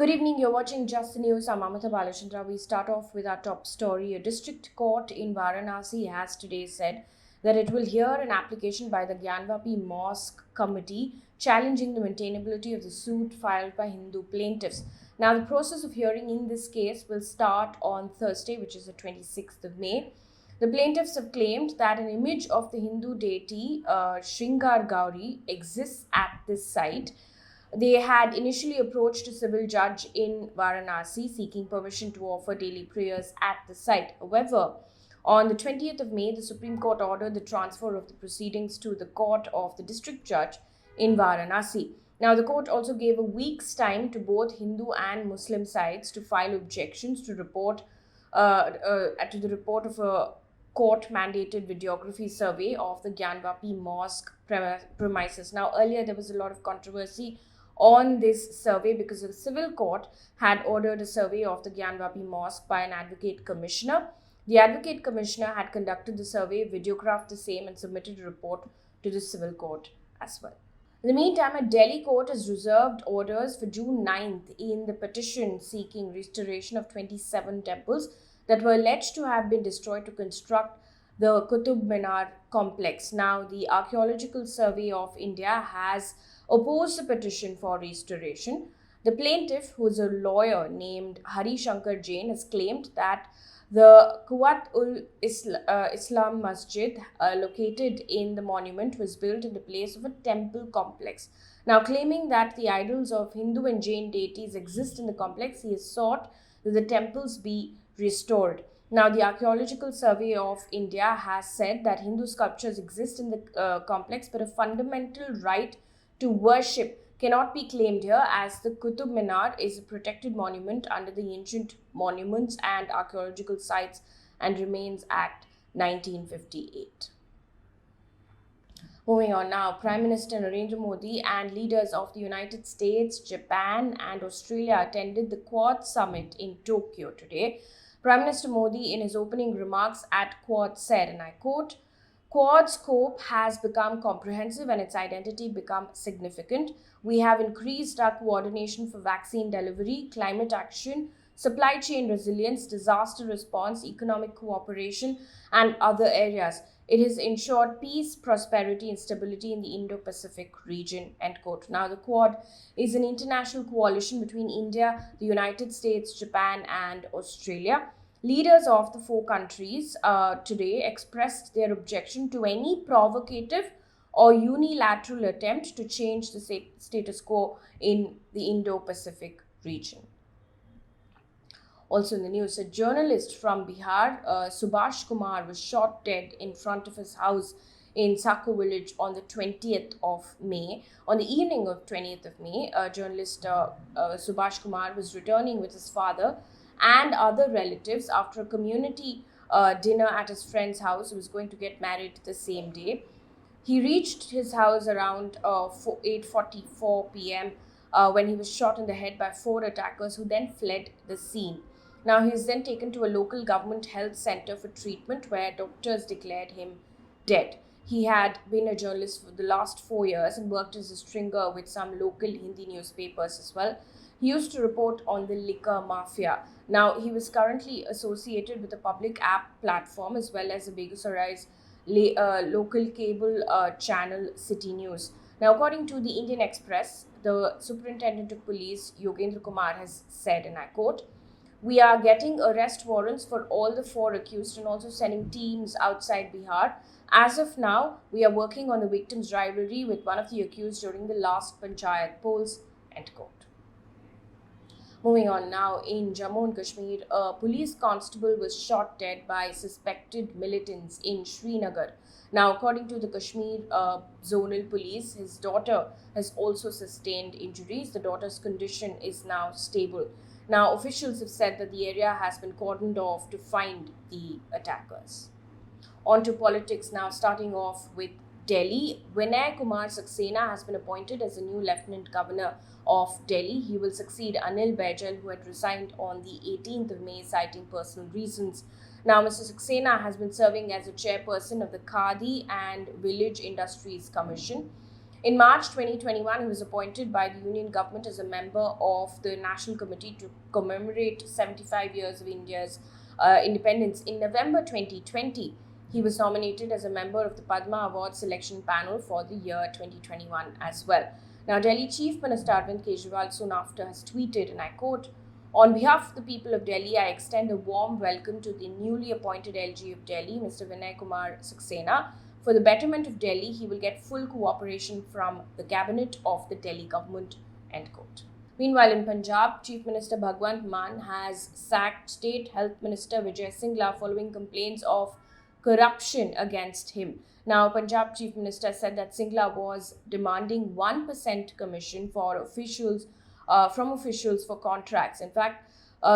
Good evening, you're watching Just the News. I'm Amita Balachandra. We start off with our top story. A district court in Varanasi has today said that it will hear an application by the Gyanvapi mosque committee challenging the maintainability of the suit filed by Hindu plaintiffs. Now, the process of hearing in this case will start on Thursday, which is the 26th of May. The plaintiffs have claimed that an image of the Hindu deity Srinagar Gauri exists at this site. They had initially approached a civil judge in Varanasi seeking permission to offer daily prayers at the site. However, on the 20th of May, the Supreme Court ordered the transfer of the proceedings to the court of the district judge in Varanasi. Now, the court also gave a week's time to both Hindu and Muslim sides to file objections to the report of a court-mandated videography survey of the Gyanvapi mosque premises. Now, earlier there was a lot of controversy on this survey because the civil court had ordered a survey of the Gyanvapi mosque by an advocate commissioner. The advocate commissioner had conducted the survey, videographed the same and submitted a report to the civil court as well. In the meantime, a Delhi court has reserved orders for June 9th in the petition seeking restoration of 27 temples that were alleged to have been destroyed to construct the Qutub Minar complex. Now, the Archaeological Survey of India has opposed the petition for restoration. The plaintiff, who is a lawyer named Hari Shankar Jain, has claimed that the Islam Masjid located in the monument was built in the place of a temple complex. Now, claiming that the idols of Hindu and Jain deities exist in the complex, he has sought that the temples be restored. Now, the Archaeological Survey of India has said that Hindu sculptures exist in the complex, but a fundamental right to worship cannot be claimed here, as the Qutub Minar is a protected monument under the Ancient Monuments and Archaeological Sites and Remains Act 1958. Moving on now, Prime Minister Narendra Modi and leaders of the United States, Japan and Australia attended the Quad Summit in Tokyo today. Prime Minister Modi, in his opening remarks at Quad, said, and I quote, "Quad scope has become comprehensive and its identity become significant. We have increased our coordination for vaccine delivery, climate action, supply chain resilience, disaster response, economic cooperation, and other areas. It has ensured peace, prosperity, and stability in the Indo-Pacific region," end quote. Now, the Quad is an international coalition between India, the United States, Japan, and Australia. Leaders of the four countries today expressed their objection to any provocative or unilateral attempt to change the status quo in the Indo-Pacific region. Also in the news, a journalist from Bihar, Subhash Kumar, was shot dead in front of his house in Sako village on the 20th of May. On the evening of 20th of May, journalist Subhash Kumar was returning with his father and other relatives after a community dinner at his friend's house. He was going to get married the same day. He reached his house around 8:44 p.m. When he was shot in the head by four attackers who then fled the scene. Now, he was then taken to a local government health center for treatment where doctors declared him dead. He had been a journalist for the last 4 years and worked as a stringer with some local Hindi newspapers as well. He used to report on the liquor mafia. Now, he was currently associated with a public app platform as well as a Begusarai's local cable channel City News. Now, according to the Indian Express, the Superintendent of Police, Yogendra Kumar, has said, and I quote, "We are getting arrest warrants for all the four accused and also sending teams outside Bihar. As of now, we are working on the victim's rivalry with one of the accused during the last panchayat polls," end quote. Moving on now, in Jammu and Kashmir, a police constable was shot dead by suspected militants in Srinagar. Now, according to the Kashmir Zonal Police, his daughter has also sustained injuries. The daughter's condition is now stable. Now, officials have said that the area has been cordoned off to find the attackers. On to politics now, starting off with Delhi. Vinai Saxena has been appointed as the new Lieutenant Governor of Delhi. He will succeed Anil Baijal, who had resigned on the 18th of May, citing personal reasons. Now, Mr. Saxena has been serving as a chairperson of the Khadi and Village Industries Commission. In March 2021, he was appointed by the Union government as a member of the National Committee to commemorate 75 years of India's independence. In November 2020, he was nominated as a member of the Padma Award selection panel for the year 2021 as well. Now, Delhi Chief Minister Arvind Kejriwal soon after has tweeted, and I quote, "On behalf of the people of Delhi, I extend a warm welcome to the newly appointed LG of Delhi, Mr. Vinai Kumar Saxena. For the betterment of Delhi, he will get full cooperation from the cabinet of the Delhi government." End quote. Meanwhile, in Punjab, Chief Minister Bhagwant Mann has sacked State Health Minister Vijay Singla following complaints of corruption against him. Now, Punjab Chief Minister said that Singla was demanding 1% commission for officials from officials for contracts. In fact,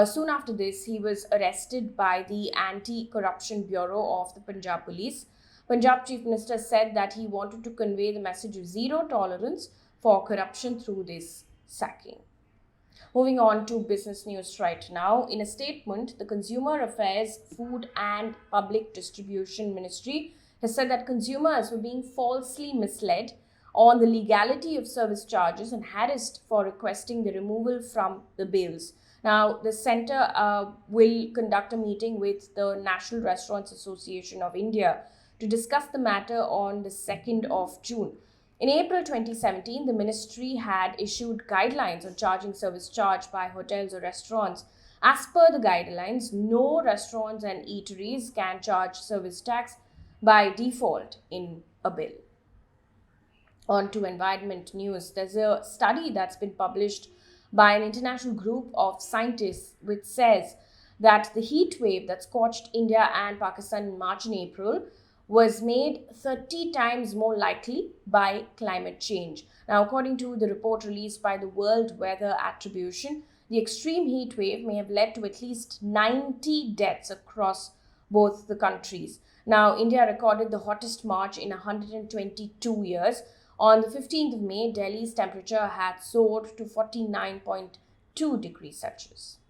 soon after this, he was arrested by the Anti-Corruption Bureau of the Punjab Police. Punjab Chief Minister said that he wanted to convey the message of zero tolerance for corruption through this sacking. Moving on to business news right now. In a statement, the Consumer Affairs, Food and Public Distribution Ministry has said that consumers were being falsely misled on the legality of service charges and harassed for requesting the removal from the bills. Now, the centre will conduct a meeting with the National Restaurants Association of India to discuss the matter on the 2nd of June. In April 2017, the ministry had issued guidelines on charging service charge by hotels or restaurants. As per the guidelines, no restaurants and eateries can charge service tax by default in a bill. On to environment news. There's a study that's been published by an international group of scientists which says that the heat wave that scorched India and Pakistan in March and April was made 30 times more likely by climate change. Now, according to the report released by the World Weather Attribution, the extreme heat wave may have led to at least 90 deaths across both the countries. Now, India recorded the hottest March in 122 years. On the 15th of May, Delhi's temperature had soared to 49.2 degrees Celsius.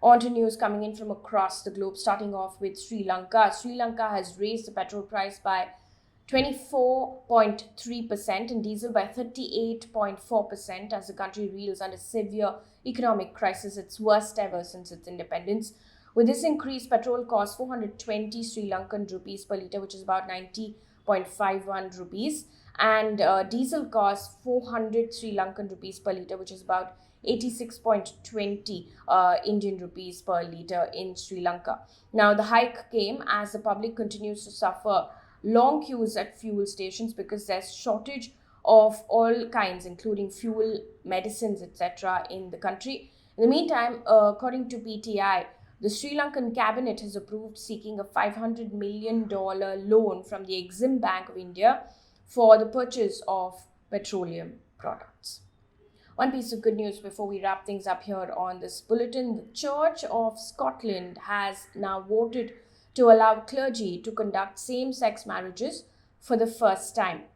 On to news coming in from across the globe, starting off with Sri Lanka. Sri Lanka has raised the petrol price by 24.3% and diesel by 38.4% as the country reels under severe economic crisis, its worst ever since its independence. With this increase, petrol costs 420 Sri Lankan rupees per litre, which is about 90.51 rupees, and diesel costs 400 Sri Lankan rupees per litre, which is about 86.20 Indian rupees per litre in Sri Lanka. Now, the hike came as the public continues to suffer long queues at fuel stations because there's shortage of all kinds, including fuel, medicines, etc. in the country. In the meantime, according to PTI, the Sri Lankan cabinet has approved seeking a $500 million loan from the Exim Bank of India for the purchase of petroleum products. One piece of good news before we wrap things up here on this bulletin. The Church of Scotland has now voted to allow clergy to conduct same-sex marriages for the first time.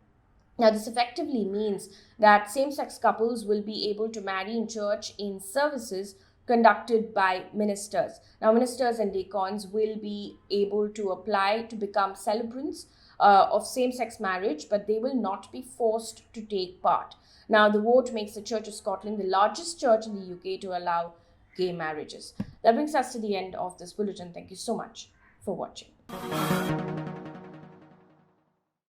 Now, this effectively means that same-sex couples will be able to marry in church in services conducted by ministers. Now, ministers and deacons will be able to apply to become celebrants of same-sex marriage, but they will not be forced to take part. Now, the vote makes the Church of Scotland the largest church in the UK to allow gay marriages. That brings us to the end of this bulletin. Thank you so much for watching.